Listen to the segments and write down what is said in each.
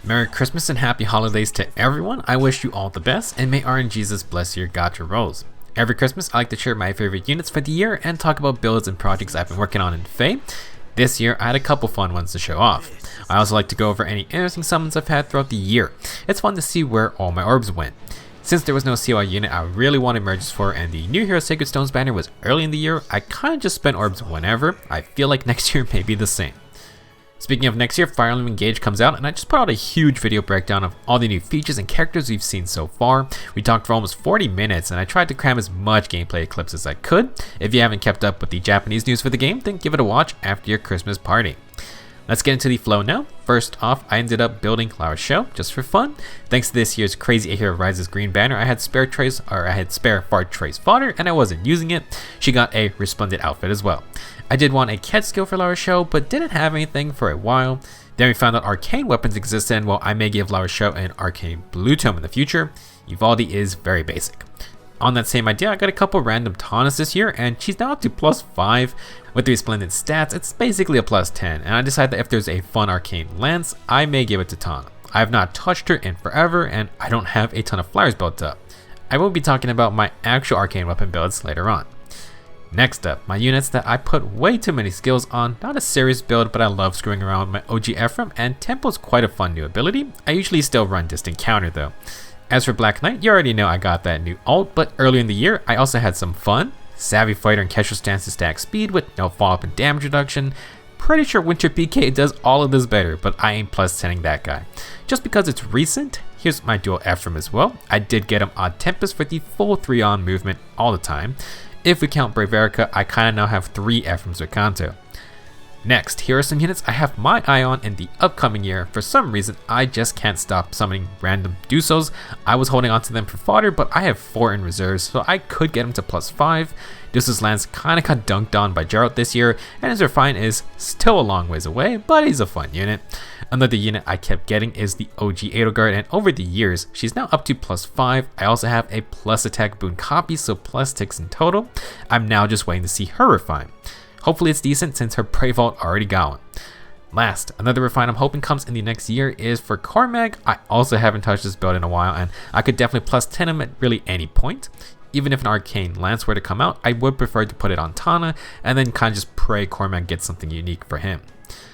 Merry Christmas and Happy Holidays to everyone. I wish you all the best, and may RNGesus bless your gacha rolls. Every Christmas, I like to share my favorite units for the year and talk about builds and projects I've been working on in Fae. This year, I had a couple fun ones to show off. I also like to go over any interesting summons I've had throughout the year. It's fun to see where all my orbs went. Since there was no COI unit I really wanted merges for and the New Hero Sacred Stones banner was early in the year, I kinda just spent orbs whenever. I feel like next year may be the same. Speaking of next year, Fire Emblem Engage comes out, and I just put out a huge video breakdown of all the new features and characters we've seen so far. We talked for almost 40 minutes, and I tried to cram as much gameplay Eclipse as I could. If you haven't kept up with the Japanese news for the game, then give it a watch after your Christmas party. Let's get into the flow now. First off, I ended up building Lara Show just for fun. Thanks to this year's Crazy Hero Rises green banner, I had spare Fart Trace fodder, and I wasn't using it. She got a resplendent outfit as well. I did want a Ket skill for Lara Show, but didn't have anything for a while. Then we found out Arcane Weapons existed, and while I may give Lara Show an Arcane Blue Tome in the future, Uvaldi is very basic. On that same idea, I got a couple random Taunas this year, and she's now up to +5. With the resplendent stats, it's basically a +10, and I decided that if there's a fun Arcane Lance, I may give it to Tauná. I have not touched her in forever, and I don't have a ton of flyers built up. I will be talking about my actual Arcane Weapon builds later on. Next up, my units that I put way too many skills on. Not a serious build, but I love screwing around with my OG Ephraim, and Tempo's quite a fun new ability. I usually still run Distant Counter though. As for Black Knight, you already know I got that new ult, but earlier in the year, I also had some fun. Savvy Fighter and Kesher stance to stack speed with no follow-up and damage reduction. Pretty sure Winter PK does all of this better, but I ain't +10ing that guy. Just because it's recent, here's my dual Ephraim as well. I did get him Odd Tempest for the full 3-on movement all the time. If we count Brave Erica, I kinda now have 3 Ephraims with Kanto. Next, here are some units I have my eye on in the upcoming year. For some reason, I just can't stop summoning random Dusos. I was holding on to them for fodder, but I have 4 in reserves, so I could get him to +5. Dusos Lance kinda got dunked on by Geralt this year, and his refine is still a long ways away, but he's a fun unit. Another unit I kept getting is the OG Edelgard, and over the years, she's now up to +5. I also have a plus attack boon copy, so +6 in total. I'm now just waiting to see her refine. Hopefully it's decent since her Prey Vault already got one. Last, another refine I'm hoping comes in the next year is for Cormag. I also haven't touched this build in a while, and I could definitely +10 him at really any point. Even if an Arcane Lance were to come out, I would prefer to put it on Tauná and then kind of just pray Cormag gets something unique for him.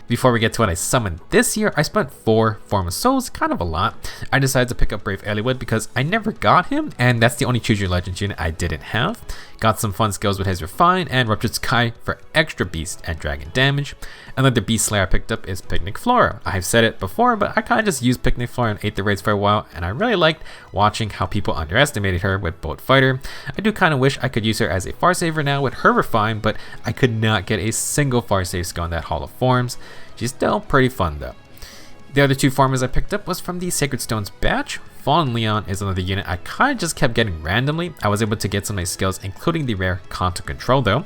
Before we get to what I summoned this year, I spent 4 Form of Souls, kind of a lot. I decided to pick up Brave Éljúðnir because I never got him, and that's the only Choose Your Legends unit I didn't have. Got some fun skills with his Refine and Ruptured Sky for extra beast and dragon damage. Another beast slayer I picked up is Picnic Flora. I've said it before, but I kind of just used Picnic Flora and ate the raids for a while, and I really liked watching how people underestimated her with Bolt Fighter. I do kind of wish I could use her as a far saver now with her Refine, but I could not get a single far save skill in that Hall of Forms. She's still pretty fun though. The other 2 farmers I picked up was from the Sacred Stones batch. Fallen Leon is another unit I kind of just kept getting randomly. I was able to get some nice skills, including the rare Kanto Control though.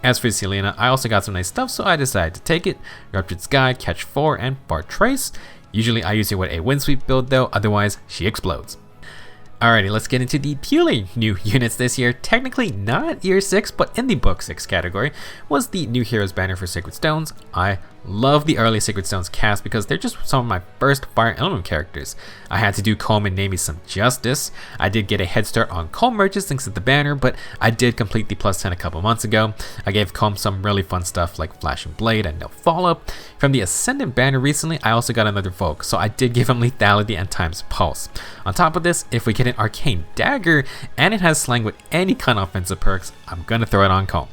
As for Selena, I also got some nice stuff, so I decided to take it. Ruptured Sky, Catch 4, and Fart Trace. Usually I use her with a Windsweep build though, otherwise she explodes. Alrighty, let's get into the purely new units this year. Technically not year 6, but in the book 6 category was the New Heroes banner for Sacred Stones. I love the early Sacred Stones cast because they're just some of my first Fire Emblem characters. I had to do Colm and Nami some justice. I did get a head start on Colm merges thanks to the banner, but I did complete the +10 a couple months ago. I gave Colm some really fun stuff like Flash and Blade and no follow-up. From the Ascendant banner recently, I also got another Vogue, so I did give him Lethality and Times Pulse. On top of this, if we get an Arcane Dagger and it has Slang with any kind of offensive perks, I'm gonna throw it on Colm.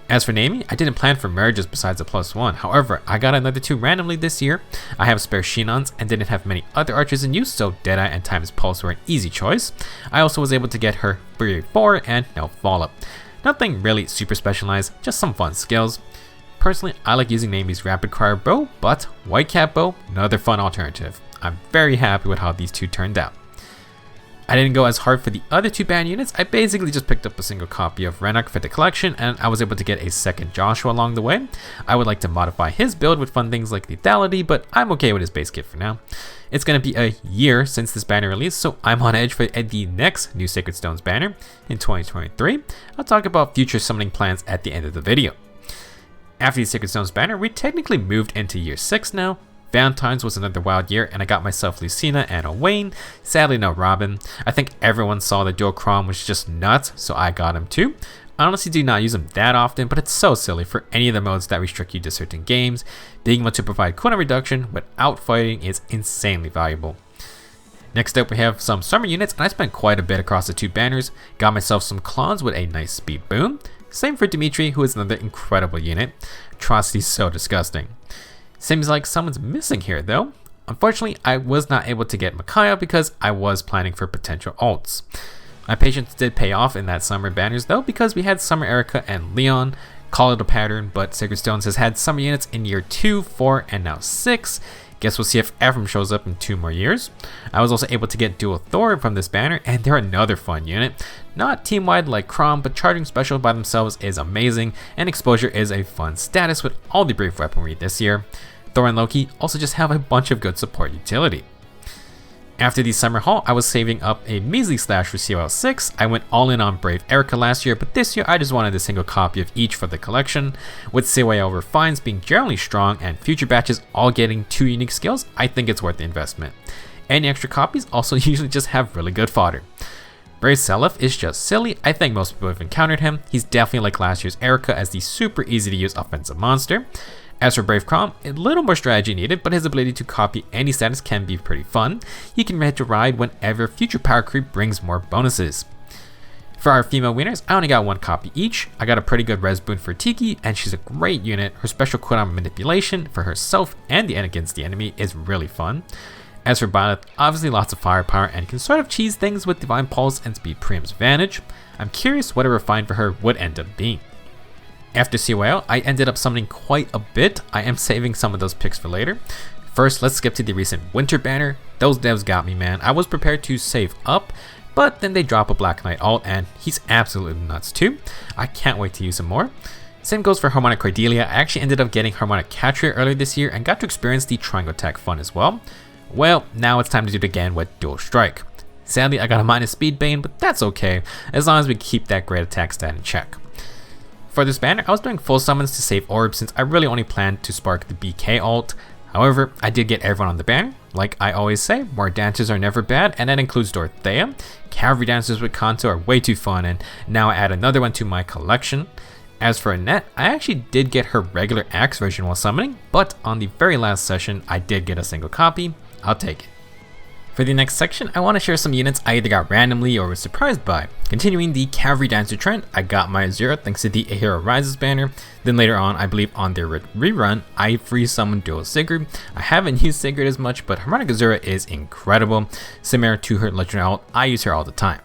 As for Nami, I didn't plan for merges besides a +1. However, I got another 2 randomly this year. I have spare Shinons and didn't have many other archers in use, so Deadeye and Times Pulse were an easy choice. I also was able to get her 3-4 and no follow-up. Nothing really super specialized, just some fun skills. Personally, I like using Nami's Rapid Crier Bow, but Whitecap Bow, another fun alternative. I'm very happy with how these 2 turned out. I didn't go as hard for the other 2 banned units. I basically just picked up a single copy of Renok for the collection, and I was able to get a second Joshua along the way. I would like to modify his build with fun things like lethality, but I'm okay with his base kit for now. It's going to be a year since this banner released, so I'm on edge for the next new Sacred Stones banner in 2023. I'll talk about future summoning plans at the end of the video. After the Sacred Stones banner, we technically moved into year 6 now. Valentine's was another wild year, and I got myself Lucina and a Wayne. Sadly, no Robin. I think everyone saw the dual Chrom was just nuts, so I got him too. I honestly do not use them that often, but it's so silly for any of the modes that restrict you to certain games. Being able to provide cooldown reduction without fighting is insanely valuable. Next up we have some summer units, and I spent quite a bit across the 2 banners. Got myself some clones with a nice speed boom. Same for Dimitri, who is another incredible unit. Atrocity's so disgusting. Seems like someone's missing here though. Unfortunately, I was not able to get Micaiah because I was planning for potential ults. My patience did pay off in that summer banners though, because we had Summer Erica and Leon. Call it a pattern, but Sacred Stones has had summer units in year 2, 4, and now 6. Guess we'll see if Ephraim shows up in 2 more years. I was also able to get Dual Thor from this banner, and they're another fun unit. Not team-wide like Chrom, but charging special by themselves is amazing, and exposure is a fun status with all the brave weaponry this year. Thor and Loki also just have a bunch of good support utility. After the summer haul, I was saving up a measly slash for COL 6. I went all in on Brave Erica last year, but this year I just wanted a single copy of each for the collection. With COL Refines being generally strong and future batches all getting 2 unique skills, I think it's worth the investment. Any extra copies also usually just have really good fodder. Brave Seliph is just silly. I think most people have encountered him. He's definitely like last year's Erica as the super easy to use offensive monster. As for Brave Chrom, a little more strategy needed, but his ability to copy any status can be pretty fun. He can ready to ride whenever future power creep brings more bonuses. For our female winners, I only got 1 copy each. I got a pretty good res boon for Tiki, and she's a great unit. Her special cooldown manipulation for herself and against the enemy is really fun. As for Byleth, obviously lots of firepower and can sort of cheese things with Divine Pulse and Speed Preem's Vantage. I'm curious what a refine for her would end up being. After COL, I ended up summoning quite a bit. I am saving some of those picks for later. First, let's skip to the recent winter banner. Those devs got me, man. I was prepared to save up, but then they drop a Black Knight ult, and he's absolutely nuts too. I can't wait to use him more. Same goes for Harmonic Cordelia. I actually ended up getting Harmonic Catcher earlier this year and got to experience the triangle attack fun as well. Well, now it's time to do it again with Dual Strike. Sadly, I got a minus speed bane, but that's okay, as long as we keep that great attack stat in check. For this banner, I was doing full summons to save orbs since I really only planned to spark the BK ult. However, I did get everyone on the banner. Like I always say, more dancers are never bad, and that includes Dorothea. Cavalry dancers with Kanto are way too fun, and now I add another one to my collection. As for Annette, I actually did get her regular axe version while summoning, but on the very last session, I did get a single copy. I'll take it. For the next section, I want to share some units I either got randomly or was surprised by. Continuing the Cavalry Dancer trend, I got my Azura thanks to the A Hero Rises banner. Then later on, I believe on their rerun, I free summoned Dual Sigurd. I haven't used Sigurd as much, but Harmonic Azura is incredible. Similar to her legendary ult, I use her all the time.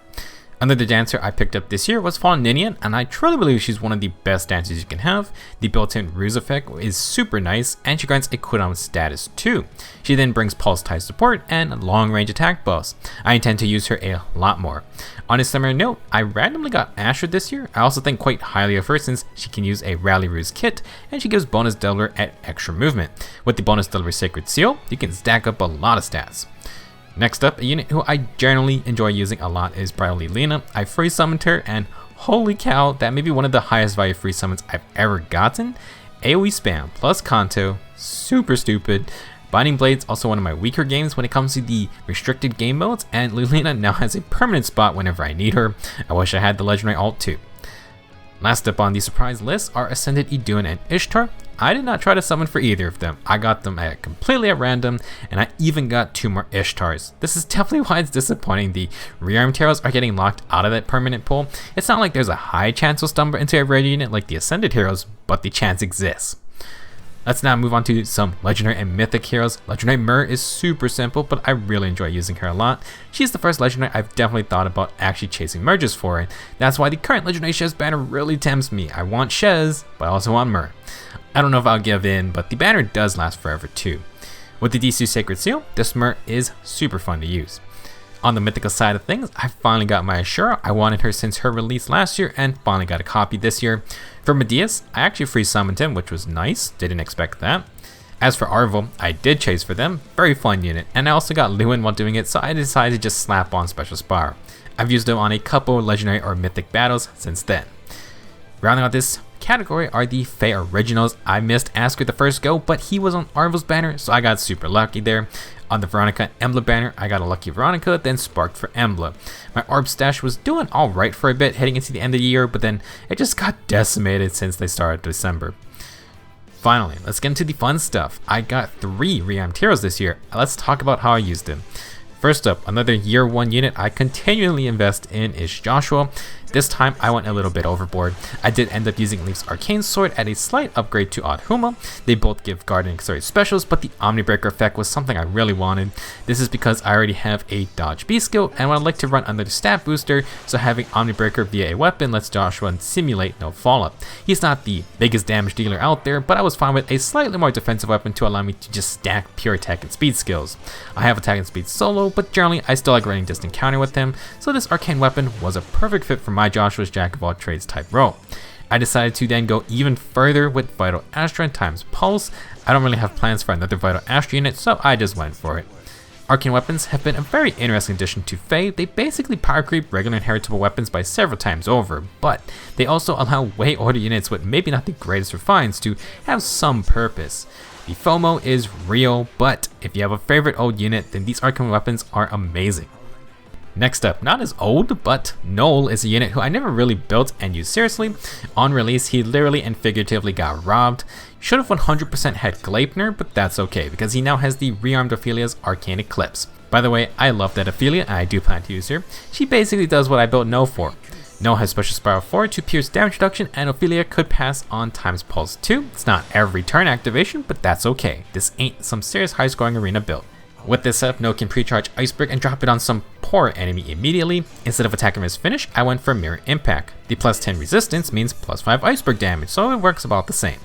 Another dancer I picked up this year was Fallen Ninian, and I truly believe she's one of the best dancers you can have. The built-in ruse effect is super nice, and she grants a cooldown status too. She then brings pulse type support and long-range attack buffs. I intend to use her a lot more. On a similar note, I randomly got Asher this year. I also think quite highly of her since she can use a Rally Ruse kit, and she gives bonus doubler at extra movement. With the bonus doubler Sacred Seal, you can stack up a lot of stats. Next up, a unit who I generally enjoy using a lot is probably Lena. I free summoned her, and holy cow, that may be one of the highest value free summons I've ever gotten. AoE spam plus Kanto, super stupid. Binding Blade's also one of my weaker games when it comes to the restricted game modes, and Lilina now has a permanent spot whenever I need her. I wish I had the legendary ult too. Last up on the surprise list are Ascended Idun and Ishtar. I did not try to summon for either of them. I got them completely at random, and I even got 2 more Ishtars. This is definitely why it's disappointing the rearmed heroes are getting locked out of that permanent pool. It's not like there's a high chance we'll stumble into a rare unit like the Ascended heroes, but the chance exists. Let's now move on to some legendary and mythic heroes. Legendary Myr is super simple, but I really enjoy using her a lot. She's the first legendary I've definitely thought about actually chasing merges for, and that's why the current legendary Shez banner really tempts me. I want Shez, but I also want Myr. I don't know if I'll give in, but the banner does last forever too. With the DC Sacred Seal, this Myr is super fun to use. On the mythical side of things, I finally got my Ashura. I wanted her since her release last year and finally got a copy this year. For Medeus, I actually free summoned him, which was nice, didn't expect that. As for Arvel, I did chase for them, very fun unit, and I also got Lewin while doing it, so I decided to just slap on Special Spire. I've used them on a couple legendary or mythic battles since then. Rounding out this category are the Fae Originals. I missed Asker the first go, but he was on Arvel's banner, so I got super lucky there. On the Veronica Embla banner, I got a lucky Veronica, then sparked for Embla. My Orb stash was doing alright for a bit heading into the end of the year, but then it just got decimated since they started December. Finally, let's get into the fun stuff. I got 3 Rearmed Heroes this year. Let's talk about how I used them. First up, another year 1 unit I continually invest in is Joshua. This time I went a little bit overboard. I did end up using Leaf's Arcane Sword at a slight upgrade to Odd Huma. They both give guard and accelerate specials, but the Omnibreaker effect was something I really wanted. This is because I already have a Dodge B skill and would like to run another stat booster, so having Omnibreaker via a weapon lets Joshua simulate no fallout. He's not the biggest damage dealer out there, but I was fine with a slightly more defensive weapon to allow me to just stack pure attack and speed skills. I have attack and speed solo, but generally I still like running distant counter with him, so this arcane weapon was a perfect fit for my Joshua's Jack of all trades type role. I decided to then go even further with Vital Astra times Pulse. I don't really have plans for another Vital Astra unit, so I just went for it. Arcane weapons have been a very interesting addition to Fae. They basically power creep regular inheritable weapons by several times over, but they also allow way older units with maybe not the greatest refines to have some purpose. The FOMO is real, but if you have a favorite old unit, then these arcane weapons are amazing. Next up, not as old, but Knoll is a unit who I never really built and used seriously. On release, he literally and figuratively got robbed. Should have 100% had Gleipnir, but that's okay, because he now has the rearmed Ophelia's Arcane Eclipse. By the way, I love that Ophelia, and I do plan to use her. She basically does what I built Knoll for. Knoll has Special Spiral 4 to pierce damage reduction, and Ophelia could pass on times Pulse 2. It's not every turn activation, but that's okay. This ain't some serious high scoring arena build. With this setup, Knoll can pre-charge Iceberg and drop it on some poor enemy immediately. Instead of attacking his finish, I went for Mirror Impact. The plus 10 resistance means plus 5 Iceberg damage, so it works about the same.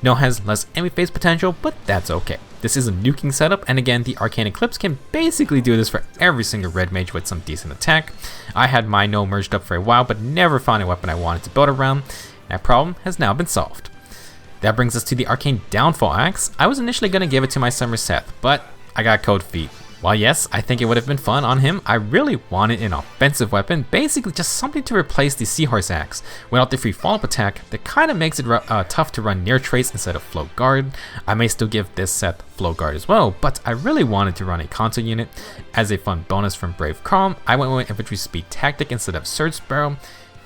Knoll has less enemy phase potential, but that's okay. This is a nuking setup, and again, the Arcane Eclipse can basically do this for every single red mage with some decent attack. I had my Knoll merged up for a while, but never found a weapon I wanted to build around. That problem has now been solved. That brings us to the Arcane Downfall Axe. I was initially going to give it to my Summer Seth, but I got cold feet. While yes, I think it would have been fun on him, I really wanted an offensive weapon, basically just something to replace the Seahorse Axe. Without the free follow-up attack, that kind of makes it tough to run near trace instead of float guard. I may still give this Seth float guard as well, but I really wanted to run a console unit. As a fun bonus from Brave Calm, I went with Infantry Speed Tactic instead of Surge Sparrow.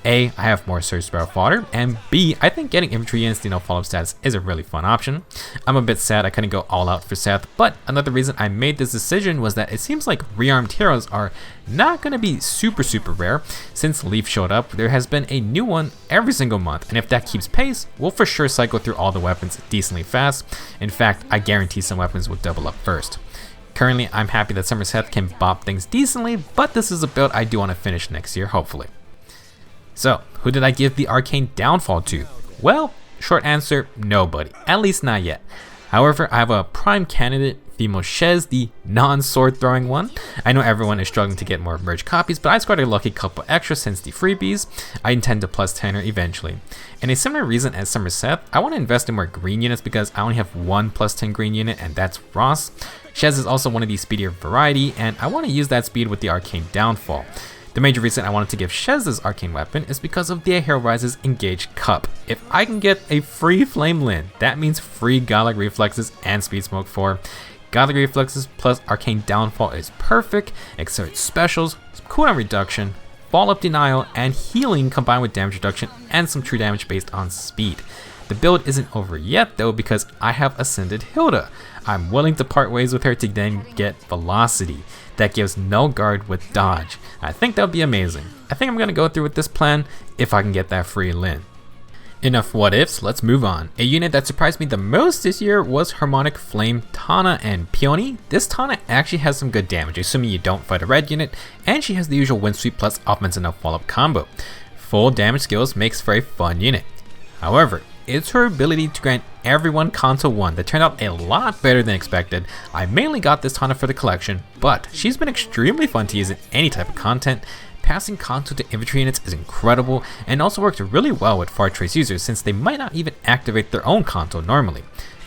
A, I have more Surge Sparrow fodder, and B, I think getting infantry units to no follow-up status is a really fun option. I'm a bit sad I couldn't go all out for Seth, but another reason I made this decision was that it seems like rearmed heroes are not going to be super rare. Since Leaf showed up, there has been a new one every single month, and if that keeps pace, we'll for sure cycle through all the weapons decently fast. In fact, I guarantee some weapons will double up first. Currently, I'm happy that Summer Seth can bop things decently, but this is a build I do want to finish next year, hopefully. So, who did I give the Arcane Downfall to? Well, short answer, nobody. At least not yet. However, I have a prime candidate, female Shez, the non-sword throwing one. I know everyone is struggling to get more merged copies, but I scored a lucky couple extra since the freebies. I intend to plus 10 her eventually. And a similar reason as Summer Seth, I want to invest in more green units because I only have one plus 10 green unit, and that's Ross. Shez is also one of the speedier variety, and I want to use that speed with the Arcane Downfall. The major reason I wanted to give Shez this arcane weapon is because of the Hero Rise's Engaged Cup. If I can get a free Flame Lin, that means free Godlike Reflexes and Speed Smoke 4. Godlike Reflexes plus Arcane Downfall is perfect, exert specials, cooldown reduction, follow-up denial, and healing combined with damage reduction and some true damage based on speed. The build isn't over yet though because I have Ascended Hilda. I'm willing to part ways with her to then get Velocity. That gives no guard with dodge. I think that would be amazing. I think I'm going to go through with this plan if I can get that free Lin. Enough what ifs, let's move on. A unit that surprised me the most this year was Harmonic Flame Tana and Peony. This Tana actually has some good damage, assuming you don't fight a red unit, and she has the usual wind sweep plus offense and follow-up combo. Full damage skills makes for a fun unit. However, it's her ability to grant everyone Kanto 1 that turned out a lot better than expected. I mainly got this Tana for the collection, but she's been extremely fun to use in any type of content. Passing Kanto to infantry units is incredible and also works really well with Far Trace users since they might not even activate their own Kanto normally.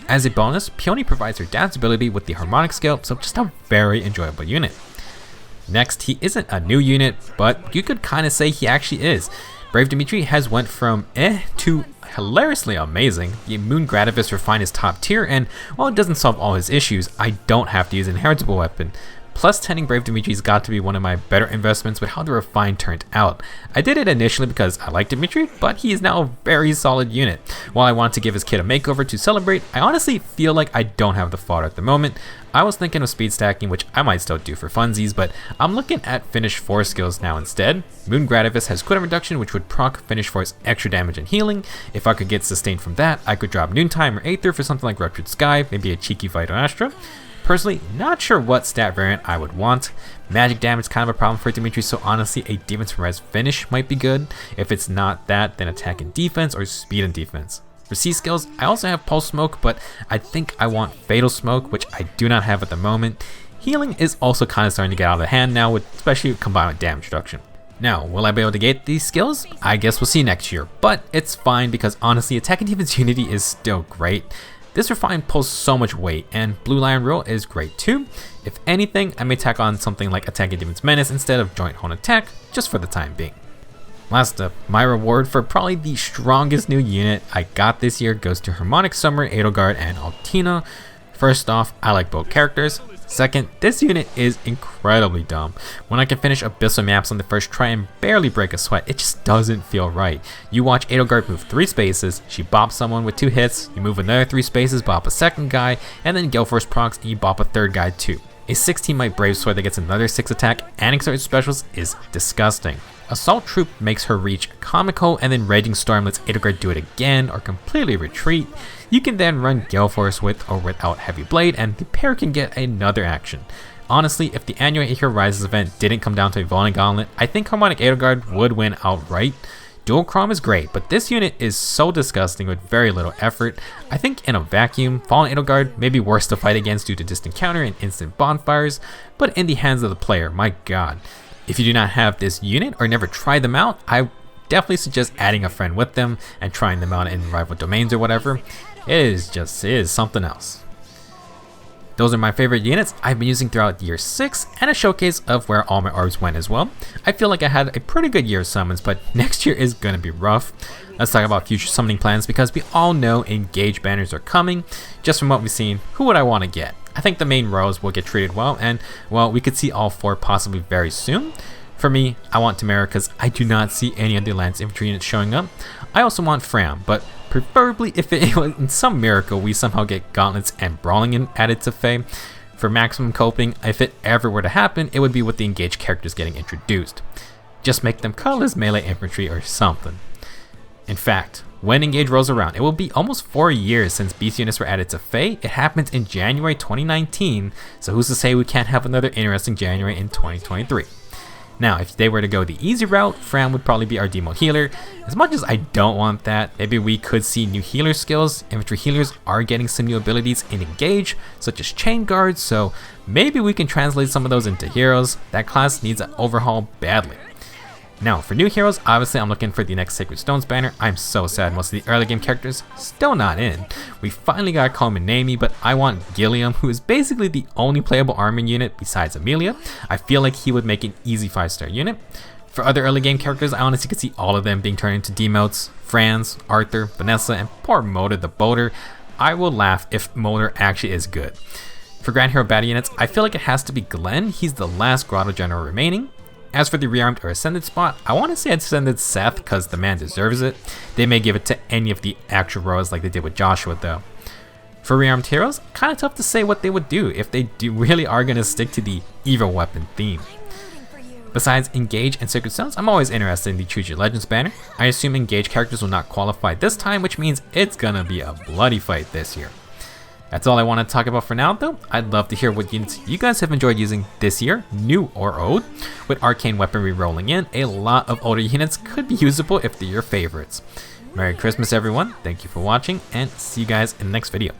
As a bonus, Peony provides her dad's ability with the harmonic scale, so just a very enjoyable unit. Next, he isn't a new unit, but you could kind of say he actually is. Brave Dimitri has went from to hilariously amazing. The Moon Grativis Refine is top tier, and while it doesn't solve all his issues, I don't have to use an inheritable weapon. Plus, tending Brave Dimitri's got to be one of my better investments with how the Refine turned out. I did it initially because I like Dimitri, but he is now a very solid unit. While I want to give his kid a makeover to celebrate, I honestly feel like I don't have the fodder at the moment. I was thinking of speed stacking, which I might still do for funsies, but I'm looking at Finish 4 skills now instead. Moon Grativis has cooldown reduction, which would proc Finish 4's extra damage and healing. If I could get sustained from that, I could drop Noontime or Aether for something like Ruptured Sky, maybe a cheeky Vital Astra. Personally, not sure what stat variant I would want. Magic damage is kind of a problem for Dimitri, so honestly a Demons from Res finish might be good. If it's not that, then attack and defense or speed and defense. For C skills, I also have Pulse Smoke, but I think I want Fatal Smoke, which I do not have at the moment. Healing is also kind of starting to get out of the hand now, especially combined with damage reduction. Now, will I be able to get these skills? I guess we'll see next year, but it's fine because honestly attack and defense unity is still great. This Refine pulls so much weight, and Blue Lion Rule is great too. If anything, I may tack on something like Attack and Defense Menace instead of Joint Hone Attack, just for the time being. Last up, my reward for probably the strongest new unit I got this year goes to Harmonic Summer, Edelgard, and Altina. First off, I like both characters. Second, this unit is incredibly dumb. When I can finish Abyssal maps on the first try and barely break a sweat, it just doesn't feel right. You watch Edelgard move 3 spaces, she bops someone with 2 hits, you move another 3 spaces, bop a second guy, and then Gale Force procs and you bop a third guy too. A 16 might Brave Sword that gets another 6 attack and exert specials is disgusting. Assault Troop makes her reach Comico, and then Raging Storm lets Edelgard do it again or completely retreat. You can then run Gale Force with or without Heavy Blade, and the pair can get another action. Honestly, if the annual Hero Rises event didn't come down to a Evolving Gauntlet, I think Harmonic Edelgard would win outright. Dual Chrom is great, but this unit is so disgusting with very little effort. I think in a vacuum, Fallen Edelgard may be worse to fight against due to distant counter and instant bonfires, but in the hands of the player, my god. If you do not have this unit or never tried them out, I definitely suggest adding a friend with them and trying them out in rival domains or whatever. It is something else. Those are my favorite units I've been using throughout year 6, and a showcase of where all my orbs went as well. I feel like I had a pretty good year of summons, but next year is going to be rough. Let's talk about future summoning plans, because we all know Engage banners are coming. Just from what we've seen, who would I want to get? I think the main rows will get treated well, and well, we could see all 4 possibly very soon. For me, I want Tamara because I do not see any of the Lance Infantry units showing up. I also want Fram, but preferably if in some miracle we somehow get Gauntlets and Brawling added to Fae. For maximum coping, if it ever were to happen, it would be with the Engaged characters getting introduced. Just make them colorless melee infantry or something. In fact, when Engage rolls around, it will be almost 4 years since beast units were added to Fae. It happens in January 2019, so who's to say we can't have another interesting January in 2023. Now, if they were to go the easy route, Fram would probably be our demo healer. As much as I don't want that, maybe we could see new healer skills. Infantry healers are getting some new abilities in Engage, such as Chain Guard, so maybe we can translate some of those into heroes. That class needs an overhaul badly. Now, for new heroes, obviously I'm looking for the next Sacred Stones banner. I'm so sad most of the early game characters still not in. We finally got Coleman Namie, but I want Gilliam, who is basically the only playable arming unit besides Amelia. I feel like he would make an easy 5-star unit. For other early game characters, I honestly could see all of them being turned into demotes. Franz, Arthur, Vanessa, and poor Motor the Boulder. I will laugh if Motor actually is good. For Grand Hero battle units, I feel like it has to be Glenn. He's the last Grotto General remaining. As for the rearmed or ascended spot, I want to say ascended Seth because the man deserves it. They may give it to any of the actual rows like they did with Joshua though. For rearmed heroes, kind of tough to say what they would do if they really are going to stick to the evil weapon theme. Besides Engage and Sacred Stones, I'm always interested in the Choose Your Legends banner. I assume Engage characters will not qualify this time, which means it's gonna be a bloody fight this year. That's all I want to talk about for now though. I'd love to hear what units you guys have enjoyed using this year, new or old. With Arcane Weaponry rolling in, a lot of older units could be usable if they're your favorites. Merry Christmas everyone, thank you for watching, and see you guys in the next video.